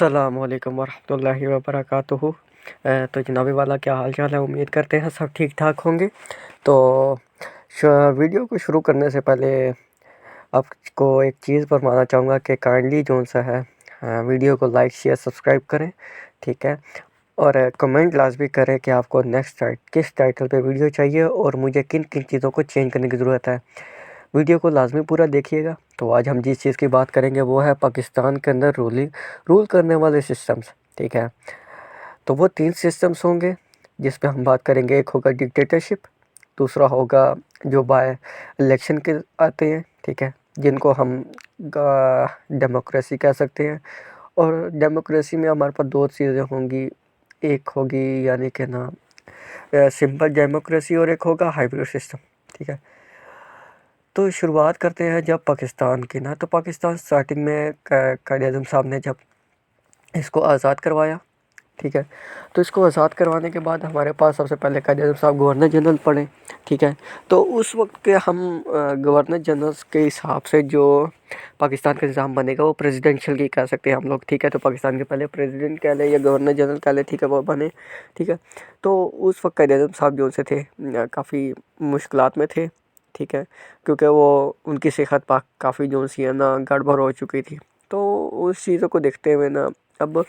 अस्सलामुअलैकुम वरहमतुल्लाहि वबरकातुहू। तो जनाबी वाला क्या हाल चाल है, उम्मीद करते हैं सब ठीक ठाक होंगे। तो वीडियो को शुरू करने से पहले आपको एक चीज़ फरमाना चाहूँगा कि काइंडली जो सा है वीडियो को लाइक शेयर सब्सक्राइब करें, ठीक है। और कमेंट लाजमी करें कि आपको नेक्स्ट किस टाइटल पे वीडियो चाहिए और मुझे किन किन चीज़ों को चेंज करने की ज़रूरत है। वीडियो को लाजमी पूरा देखिएगा। तो आज हम जिस चीज़ की बात करेंगे वो है पाकिस्तान के अंदर रूल करने वाले सिस्टम्स, ठीक है। तो वो 3 सिस्टम्स होंगे जिस पे हम बात करेंगे। एक होगा डिक्टेटरशिप, दूसरा होगा जो बाय इलेक्शन के आते हैं, ठीक है, जिनको हम डेमोक्रेसी कह सकते हैं। और डेमोक्रेसी में हमारे पास 2 चीज़ें होंगी, एक होगी यानी कि ना सिंपल डेमोक्रेसी और एक होगा हाइब्रिड सिस्टम, ठीक है। तो शुरुआत करते हैं जब पाकिस्तान की ना, तो पाकिस्तान स्टार्टिंग में कायद आज़म साहब ने जब इसको आज़ाद करवाया, ठीक है। तो इसको आज़ाद करवाने के बाद हमारे पास सबसे पहले कायद आज़म साहब गवर्नर जनरल पड़े, ठीक है। तो उस वक्त के हम गवर्नर जनरल के हिसाब से जो पाकिस्तान का निज़ाम बनेगा वो प्रेसिडेंशियल की कह सकते हैं हम लोग, ठीक है। तो पाकिस्तान के पहले प्रेसिडेंट कह लें या गवर्नर जनरल कह लें, ठीक है, वो बने, ठीक है। तो उस वक्त कायद आज़म साहब जो से थे काफ़ी मुश्किलात में थे, ठीक है, क्योंकि वो उनकी सेहत पाक काफ़ी जो सी है ना गड़बड़ हो चुकी थी। तो उस चीज़ों को देखते हुए ना अब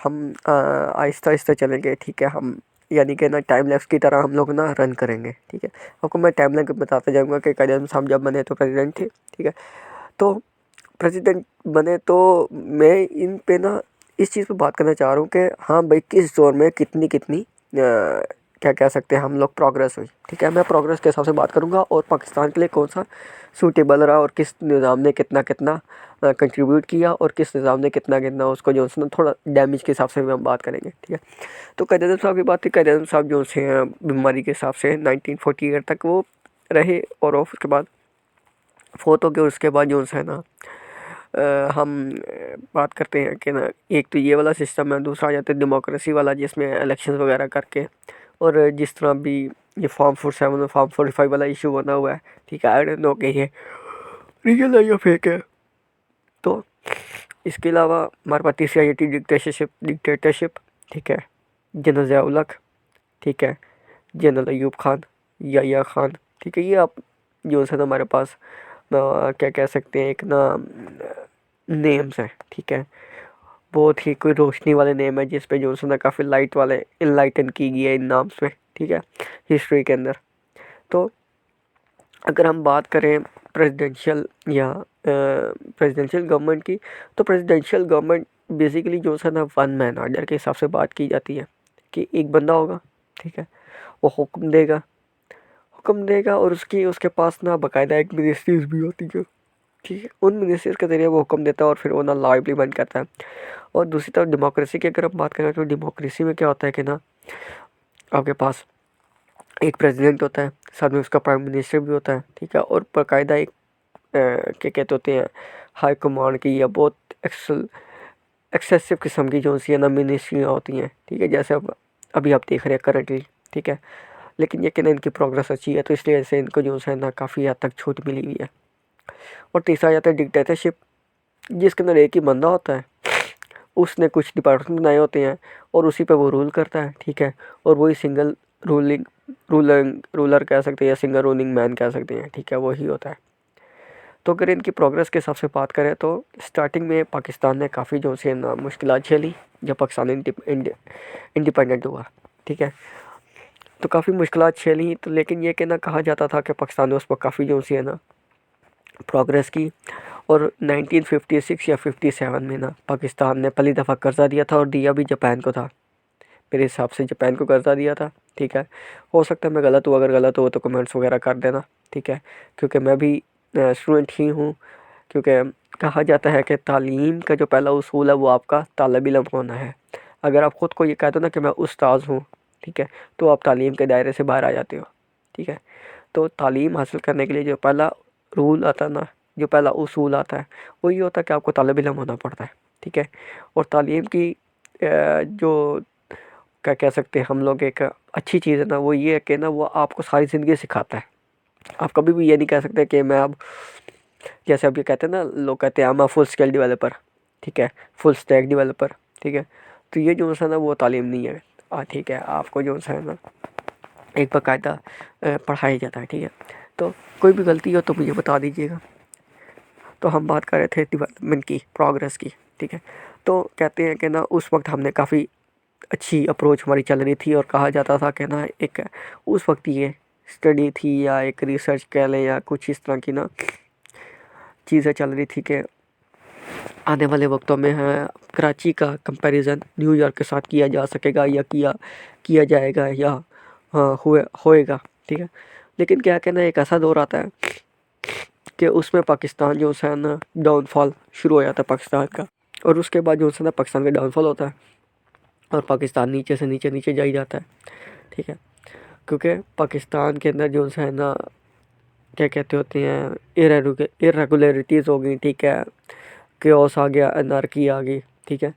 हम आहिस्ता आहिस्ता चलेंगे, ठीक है। हम यानी कि ना टाइम लैप्स की तरह हम लोग ना रन करेंगे, ठीक है। आपको मैं टाइम लाइन बताते जाऊँगा कि कायद आज़म साहब जब बने तो प्रेसिडेंट थे, ठीक है। तो प्रेसिडेंट बने तो मैं इन पे ना इस चीज़ पे बात करना चाह रहा हूँ कि हाँ भाई किस दौर में कितनी कितनी क्या कह सकते हैं हम लोग प्रोग्रेस हुई, ठीक है। मैं प्रोग्रेस के हिसाब से बात करूँगा और पाकिस्तान के लिए कौन सा सूटेबल रहा और किस निज़ाम ने कितना कितना कंट्रीब्यूट किया और किस निज़ाम ने कितना कितना उसको जो है ना थोड़ा डैमेज के हिसाब से भी हम बात करेंगे, ठीक है। तो कायद आज़म साहब की बात थी, कायद आज़म साहब जो से बीमारी के हिसाब से 1948 तक वो रहे और उसके बाद फोत हो गए। उसके बाद जो है ना हम बात करते हैं कि ना एक तो ये वाला सिस्टम है, दूसरा आ जाता है डेमोक्रेसी वाला जिसमें इलेक्शन वगैरह करके और जिस तरह भी ये फॉर्म 47 और फॉर्म 45 वाला इशू बना हुआ है, ठीक है। आई डोंट नो कि ये रियल है या फेक है। तो इसके अलावा हमारे पास तीसरी आ जाती है डिक्टेटरशिप, ठीक है। जनरल ज़िया-उल हक, ठीक है, जनरल अयूब खान, याह्या खान, ठीक है। ये आप जो है ना हमारे पास क्या कह सकते हैं एक ना नेम्स हैं, ठीक है। बहुत ही कोई रोशनी वाले नेम है जिस पे जो है ना काफ़ी लाइट वाले इनलाइटन की गई है इन नाम्स पे, ठीक है, हिस्ट्री के अंदर। तो अगर हम बात करें प्रेसिडेंशियल या प्रेसिडेंशियल गवर्नमेंट की, तो प्रेसिडेंशियल गवर्नमेंट बेसिकली जो है ना वन मैन ऑर्डर के हिसाब से बात की जाती है कि एक बंदा होगा, ठीक है, वो हुक्म देगा और उसकी उसके पास ना बाकायदा एक मिनिस्ट्रीज भी होती है, ठीक है। उन मिनिस्ट्रीज के ज़रिए वो हुक्म देता है और फिर वो ना लॉ इम्प्लीमेंट करता है। और दूसरी तरफ डेमोक्रेसी की अगर हम बात करें तो डेमोक्रेसी में क्या होता है कि ना आपके पास एक प्रेसिडेंट होता है, साथ में उसका प्राइम मिनिस्टर भी होता है, ठीक है। और बाकायदा एक क्या कहते होते हैं हाई कमांड की या बहुत एक्सेसिव किस्म की जो सी है ना मिनिस्ट्रियाँ होती हैं, ठीक है, जैसे अब अभी आप देख रहे हैं करंटली, ठीक है। लेकिन ये कि ना इनकी प्रोग्रेस अच्छी है तो इसलिए से इनको जो है ना काफ़ी हद तक छूट मिली हुई है। और तीसरा आ जाता है डिक्टेटरशिप, जिसके अंदर एक ही बंदा होता है, उसने कुछ डिपार्टमेंट बनाए होते हैं और उसी पे वो रूल करता है, ठीक है। और वही सिंगल रूलिंग रूलर कह सकते हैं या सिंगल रूलिंग मैन कह सकते हैं, ठीक है, वही होता है। तो अगर इनकी प्रोग्रेस के हिसाब से बात करें तो स्टार्टिंग में पाकिस्तान ने काफ़ी जो से ना मुश्किलात झेली जब पाकिस्तान इंडिपेंडेंट हुआ, ठीक है। तो काफ़ी मुश्किलात झेली तो लेकिन ये कहना कहा जाता था कि पाकिस्तान ने उस पर काफ़ी जो सी है ना प्रोग्रेस की। और 1956 या 57 में ना पाकिस्तान ने पहली दफ़ा कर्ज़ा दिया था और दिया भी जापान को था, मेरे हिसाब से जापान को कर्ज़ा दिया था, ठीक है। हो सकता है मैं गलत हूँ, अगर गलत हो तो कमेंट्स वगैरह कर देना, ठीक है, क्योंकि मैं भी स्टूडेंट ही हूँ। क्योंकि कहा जाता है कि तालीम का जो पहला उसूल है वो आपका तालिब इल्म होना है। अगर आप ख़ुद को ये कह दो ना कि मैं उस्ताद हूँ, ठीक है, तो आप तालीम के दायरे से बाहर आ जाते हो, ठीक है। तो तालीम हासिल करने के लिए जो पहला रूल आता है ना, जो पहला उसूल आता है वो ये होता है कि आपको तालिब इल्म होना पड़ता है, ठीक है। और तालीम की जो क्या कह सकते हैं हम लोग एक अच्छी चीज़ है ना वो ये है कि ना वो आपको सारी ज़िंदगी सिखाता है। आप कभी भी ये नहीं कह सकते कि मैं अब जैसे अब ये कहते हैं ना लोग कहते हैं I am a full scale developer, ठीक है, फुल स्टैक डेवलपर, ठीक है। तो ये जो है ना वो तालीम नहीं है। ठीक है, आपको जो है ना एक बाकायदा पढ़ाया जाता है, ठीक है। तो कोई भी गलती हो तो मुझे बता दीजिएगा। तो हम बात कर रहे थे डेवलपमेंट की, प्रोग्रेस की, ठीक है। तो कहते हैं कि ना उस वक्त हमने काफ़ी अच्छी अप्रोच हमारी चल रही थी और कहा जाता था कि ना एक उस वक्त ये स्टडी थी या एक रिसर्च कह लें या कुछ इस तरह की ना चीज़ें चल रही थी कि आने वाले वक्तों में है कराची का कंपैरिजन न्यूयॉर्क के साथ किया जा सकेगा या किया जाएगा या होएगा, ठीक है। लेकिन क्या कहना, एक ऐसा दौर आता है कि उसमें पाकिस्तान जो है ना डाउनफॉल शुरू हो जाता है पाकिस्तान का, और उसके बाद जो है ना पाकिस्तान का डाउनफॉल होता है और पाकिस्तान नीचे से नीचे नीचे जा ही जाता है, ठीक है। क्योंकि पाकिस्तान के अंदर जो है ना क्या कहते होते हैं इरेगुलरिटीज़ हो गई, ठीक है, केओस आ गया, अनार्की आ गई, ठीक है।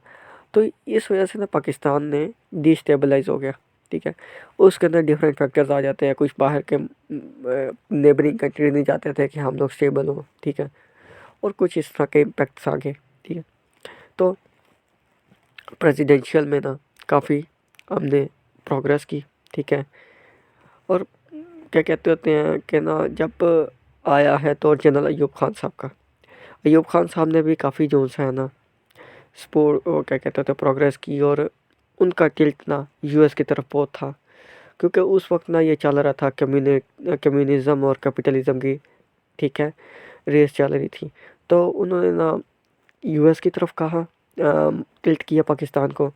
तो इस वजह से ना पाकिस्तान ने डिस्टेबलाइज हो गया, ठीक है। उसके अंदर डिफरेंट फैक्टर्स आ जाते हैं, कुछ बाहर के नेबरिंग कंट्री नहीं चाहते थे कि हम लोग स्टेबल हो, ठीक है, और कुछ इस तरह के इम्पैक्ट्स आ गए, ठीक है। तो प्रेसिडेंशियल में ना काफ़ी हमने प्रोग्रेस की, ठीक है। और क्या कहते होते हैं कि ना जब आया है तो जनरल अयूब खान साहब का, अयूब खान साहब ने भी काफ़ी जो है ना स्पोर्ट और क्या कहते थे प्रोग्रेस की, और उनका टिल्ट ना यूएस की तरफ बहुत था, क्योंकि उस वक्त ना ये चल रहा था कम्युनिज़्म और कैपिटलिज़म की, ठीक है, रेस चल रही थी। तो उन्होंने ना यूएस की तरफ कहा, टिल्ट किया पाकिस्तान को।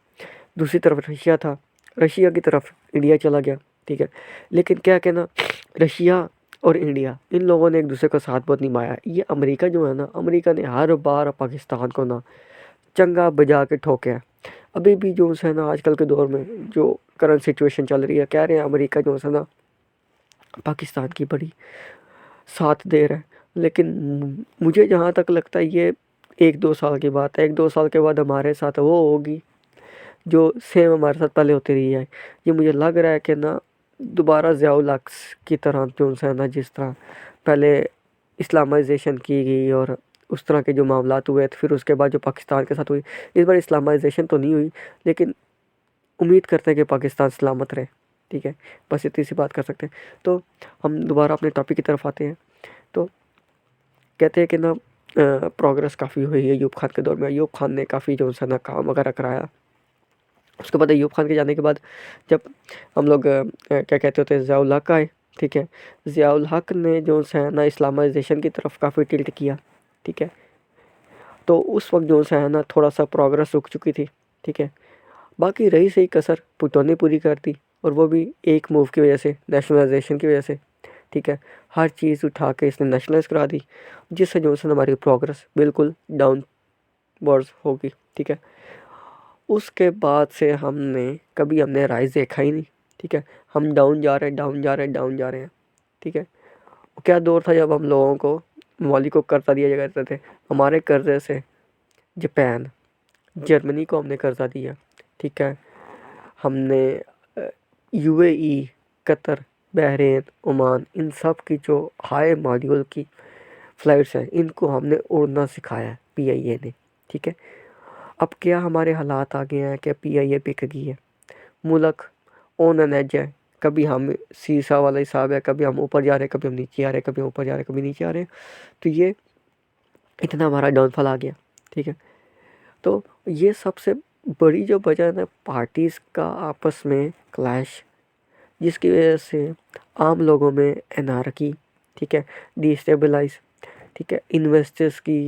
दूसरी तरफ रशिया था, रशिया की तरफ इंडिया चला गया, ठीक है। लेकिन क्या कहना, रशिया और इंडिया इन लोगों ने एक दूसरे का साथ बहुत निभाया। ये अमेरिका जो है ना, अमेरिका ने हर बार पाकिस्तान को ना चंगा बजा के ठोके है। अभी भी जो है ना आजकल के दौर में जो करंट सिचुएशन चल रही है, कह रहे हैं अमेरिका जो है ना पाकिस्तान की बड़ी साथ दे रहा है। लेकिन मुझे जहाँ तक लगता है ये 1-2 साल की बात है। 1-2 साल के बाद हमारे साथ वो होगी जो सेम हमारे साथ पहले होती रही है। ये मुझे लग रहा है कि ना दोबारा ज़ियाउल हक की तरह जो है ना, जिस तरह पहले इस्लामाइजेशन की गई और उस तरह के जो मामलात हुए तो फिर उसके बाद जो पाकिस्तान के साथ हुई, इस बार इस्लामाइजेशन तो नहीं हुई, लेकिन उम्मीद करते हैं कि पाकिस्तान सलामत रहे, ठीक है। बस इतनी सी बात कर सकते हैं। तो हम दोबारा अपने टॉपिक की तरफ आते हैं। तो कहते हैं कि ना प्रोग्रेस काफ़ी हुई है अयूब खान के दौर में। अयूब खान ने काफ़ी जो है ना काम वगैरह कराया। उसके बाद अयूब खान के जाने के बाद जब हम लोग क्या कहते होते हैं ज़ियाउल हक आए, ठीक है। ज़ियाउल हक ने जो है ना इस्लामाइजेशन की तरफ काफ़ी टिल्ट किया, ठीक है। तो उस वक्त जो है ना थोड़ा सा प्रोग्रेस रुक चुकी थी, ठीक है। बाकी रही सही कसर भुट्टो ने पूरी कर दी, और वो भी एक मूव की वजह से, नेशनलाइजेशन की वजह से, ठीक है। हर चीज़ उठा के इसने नेशनलाइज करा दी, जिससे जो है हमारी प्रोग्रेस बिल्कुल डाउन वर्ड्स होगी, ठीक है। उसके बाद से हमने राइज देखा ही नहीं, ठीक है। हम डाउन जा रहे हैं, डाउन जा रहे हैं, डाउन जा रहे हैं, ठीक है। क्या दौर था जब हम लोगों को मौली को कर्जा दिया करते थे। हमारे कर्जे से जापान, जर्मनी को हमने कर्जा दिया, ठीक है। हमने यूएई, कतर, बहरीन, ओमान, इन सब की जो हाई मॉड्यूल की फ़्लाइट्स हैं इनको हमने उड़ना सिखाया है पीआईए ने, ठीक है। अब क्या हमारे हालात आ गए हैं कि पीआईए बिक गई है, मुल्क ऑन एन एज है। कभी हम सीसा वाला हिसाब है, कभी हम ऊपर जा रहे हैं, कभी हम नीचे आ रहे हैं, कभी हम ऊपर जा रहे हैं, कभी नीचे आ रहे हैं। तो ये इतना हमारा डाउनफॉल आ गया, ठीक है। तो ये सबसे बड़ी जो वजह है ना पार्टीज़ का आपस में क्लैश, जिसकी वजह से आम लोगों में एनार्की, ठीक है, डिस्टेबलाइज, ठीक है। इन्वेस्टर्स की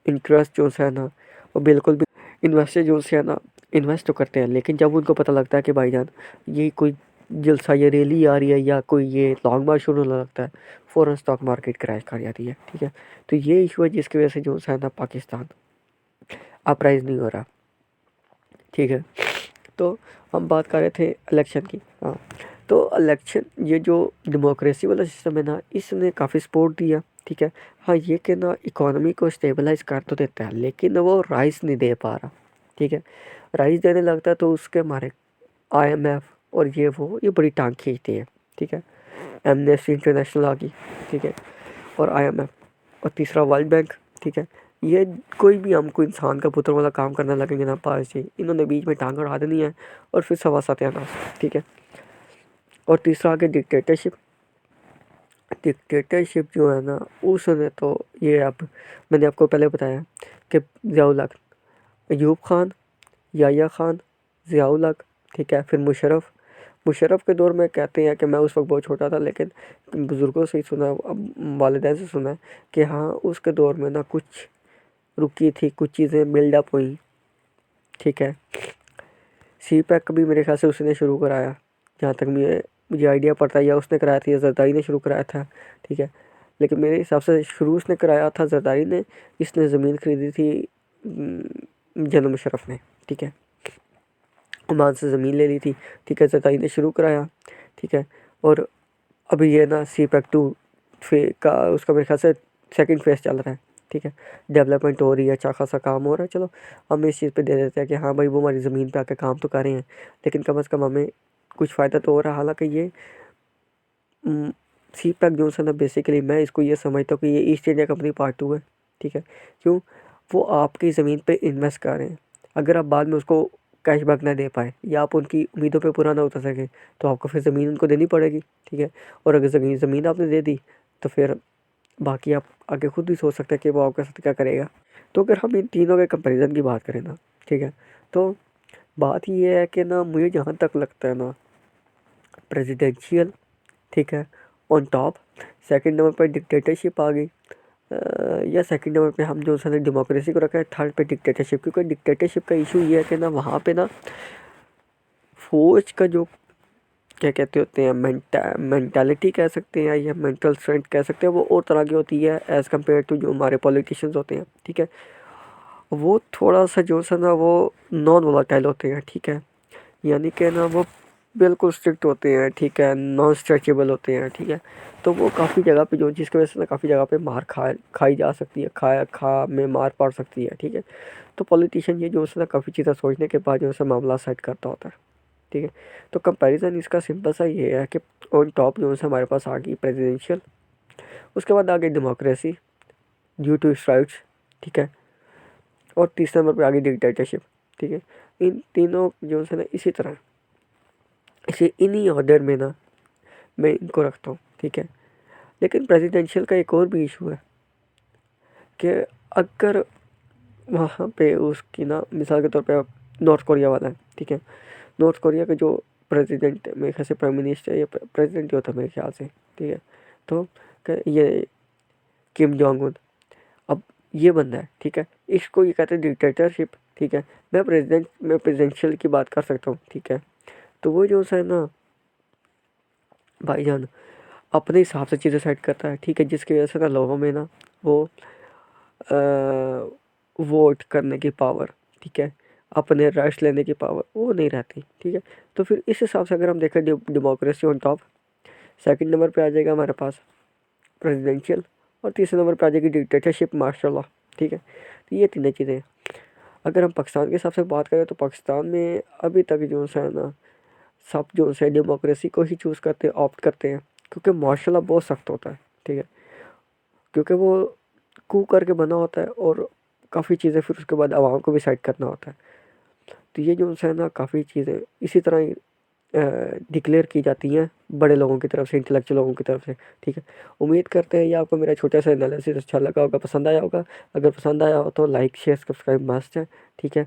इंटरेस्ट जो है ना वो बिल्कुल भी, इन्वेस्टर जो है ना इन्वेस्ट तो करते हैं, लेकिन जब उनको पता लगता है कि भाईजान ये कोई जलसा, ये रैली आ रही है या कोई ये लॉन्ग मार्च शुरू होने लगता है, फ़ौरन स्टॉक मार्केट क्रैश कर जाती है, ठीक है। तो ये इशू है जिसकी वजह से जो है ना पाकिस्तान अपराइज नहीं हो रहा, ठीक है। तो हम बात कर रहे थे इलेक्शन की। हाँ, तो इलेक्शन, ये जो डेमोक्रेसी वाला सिस्टम है ना इसने काफ़ी सपोर्ट दिया, ठीक है। हाँ, ये कि ना इकोनॉमी को स्टेबलाइज कर तो देता है, लेकिन वो राइस नहीं दे पा रहा, ठीक है। राइस देने लगता है तो उसके हमारे आईएमएफ और ये बड़ी टांग खींचती है, ठीक है। एमनेस्टी इंटरनेशनल आ गई, ठीक है, और आईएमएफ, और तीसरा वर्ल्ड बैंक, ठीक है। ये कोई भी हमको इंसान का पुत्र वाला काम करने लगेंगे ना पास जी, इन्होंने बीच में टांग अड़ा देनी है और फिर सवा सत्यानाश। ठीक है। और तीसरा आगे डिक्टेटरशिप। डिक्टेटरशिप जो है ना उसने तो ये अब मैंने आपको पहले बताया कि ज़ियाउल हक, अयूब खान, याह्या खान, ज़ियाउल हक, ठीक है, फिर मुशर्रफ। मुशर्रफ के दौर में कहते हैं कि मैं उस वक्त बहुत छोटा था, लेकिन बुज़ुर्गों से ही सुना, अब वालिदैन से सुना है कि हाँ उसके दौर में ना कुछ रुकी थी, कुछ चीज़ें बिल्डअप हुई। ठीक है। सी पैक भी मेरे ख्याल से उसने शुरू कराया, जहाँ तक मुझे आइडिया पड़ता है, या उसने कराया था या जरदारी ने शुरू कराया था। ठीक है। लेकिन मेरे हिसाब से शुरू उसने कराया था जरदारी ने। इसने ज़मीन खरीदी थी जनरल मुशर्रफ ने। ठीक है। ओमान से ज़मीन ले ली थी। ठीक है। जरदारी ने शुरू कराया। ठीक है। और अभी ये ना सी पैक 2 का उसका मेरे ख्याल से सेकंड फेज़ चल रहा है। ठीक है। डेवलपमेंट हो रही है, अच्छा खासा काम हो रहा है। चलो हम इस चीज़ पे दे देते हैं कि हाँ भाई वो हमारी ज़मीन पे आके काम तो कर रहे हैं, लेकिन कम से कम हमें कुछ फ़ायदा तो हो रहा है। हालांकि ये सी पैक जो है ना बेसिकली मैं इसको ये समझता हूँ कि ये ईस्ट इंडिया कंपनी पार्ट 2 है। ठीक है। क्यों? वो आपकी ज़मीन पे इन्वेस्ट कर रहे हैं। अगर आप बाद में उसको कैशबैक ना दे पाए या आप उनकी उम्मीदों पे पूरा ना उतर सके तो आपको फिर ज़मीन उनको देनी पड़ेगी। ठीक है। और अगर ज़मीन आपने दे दी तो फिर बाकी आप आगे खुद ही सोच सकते हैं कि वो आपके साथ क्या करेगा। तो अगर हम इन तीनों के कंपैरिजन की बात करें ना, ठीक है, तो बात ये है कि ना मुझे जहाँ तक लगता है ना प्रेसिडेंशियल, ठीक है, ऑन टॉप। सेकंड नंबर पर डिक्टेटरशिप आ गई, या सेकंड नंबर पे हम जो है डेमोक्रेसी को रखा है, थर्ड पे डिक्टेटरशिप। क्योंकि डिक्टेटरशिप का इशू ये है कि ना वहाँ पे ना फौज का जो क्या कहते होते हैं मेंटालिटी कह सकते हैं या मेंटल स्ट्रेंथ कह सकते हैं, वो और तरह की होती है एज़ कम्पेयर टू जो हमारे पॉलिटिशियंस होते हैं। ठीक है। वो थोड़ा सा जो सा ना वो नॉन वोलाटाइल होते हैं। ठीक है। यानी कि ना वो बिल्कुल स्ट्रिक्ट होते हैं। ठीक है। नॉन स्ट्रेचेबल होते हैं। ठीक है। तो वो काफ़ी जगह पे जो जिसकी वजह से ना काफ़ी जगह पे मार खाई जा सकती है, खा में मार पड़ सकती है। ठीक है। तो पॉलिटिशियन ये जो है ना काफ़ी चीज़ें सोचने के बाद जो है मामला सेट करता होता है। ठीक है। तो कंपैरिजन इसका सिंपल सा ये है कि ऑन टॉप जो है हमारे पास आ गई प्रेसिडेंशियल, उसके बाद आ गई democracy due to its rights. ठीक है। और तीसरे नंबर पे आ गई डिक्टेटरशिप। ठीक है। इन तीनों जो है ना इसी तरह इसे इन्हीं ऑर्डर में ना मैं इनको रखता हूँ। ठीक है। लेकिन प्रेसिडेंशियल का एक और भी इशू है कि अगर वहाँ पे उसकी ना मिसाल के तौर पे नॉर्थ कोरिया वाला है। ठीक है। नॉर्थ कोरिया का जो प्रेसिडेंट मेरे ख्याल से प्राइम मिनिस्टर या प्रेसिडेंट ही होता है मेरे ख्याल से। ठीक है। तो ये किम जोंग उन, अब ये बंदा है। ठीक है। इसको ये कहते हैं डिक्टेटरशिप। ठीक है। मैं प्रेसिडेंशियल की बात कर सकता हूँ। ठीक है। तो वो जो है ना भाईजान अपने हिसाब से चीज़ें सेट करता है। ठीक है। जिसकी वजह से ना लोगों में ना वो वोट करने की पावर, ठीक है, अपने राइट्स लेने की पावर वो नहीं रहती। ठीक है। तो फिर इस हिसाब से अगर हम देखें democracy on top, second number पे आ जाएगा हमारे पास प्रेसिडेंशियल, और तीसरे नंबर पे आ जाएगी डिक्टेटरशिप मार्शल लॉ। ठीक है। तो ये तीनों चीज़ें हैं। अगर हम पाकिस्तान के हिसाब से बात करें तो पाकिस्तान में अभी तक जो है ना सब जो है डेमोक्रेसी को ही चूज़ करते हैं, ऑप्ट करते हैं, क्योंकि मार्शल लॉ बहुत सख्त होता है। ठीक है। क्योंकि वो कू करके बना होता है और काफ़ी चीज़ें फिर उसके बाद आवाम को भी साइड करना होता है। तो ये जो है ना काफ़ी चीज़ें इसी तरह ही डिक्लेयर की जाती हैं बड़े लोगों की तरफ से, इंटेलेक्चुअल लोगों की तरफ से। ठीक है। उम्मीद करते हैं ये आपको मेरा छोटा सा एनालिसिस अच्छा लगा होगा, पसंद आया होगा। अगर पसंद आया हो तो लाइक शेयर सब्सक्राइब मस्ट है। ठीक है।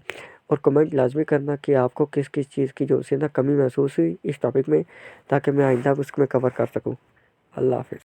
और कमेंट लाजमी करना कि आपको किस किस चीज़ की जो है ना कमी महसूस हुई इस टॉपिक में, ताकि मैं आइंदा उसमें कवर कर सकूँ। अल्लाह हाफिज़।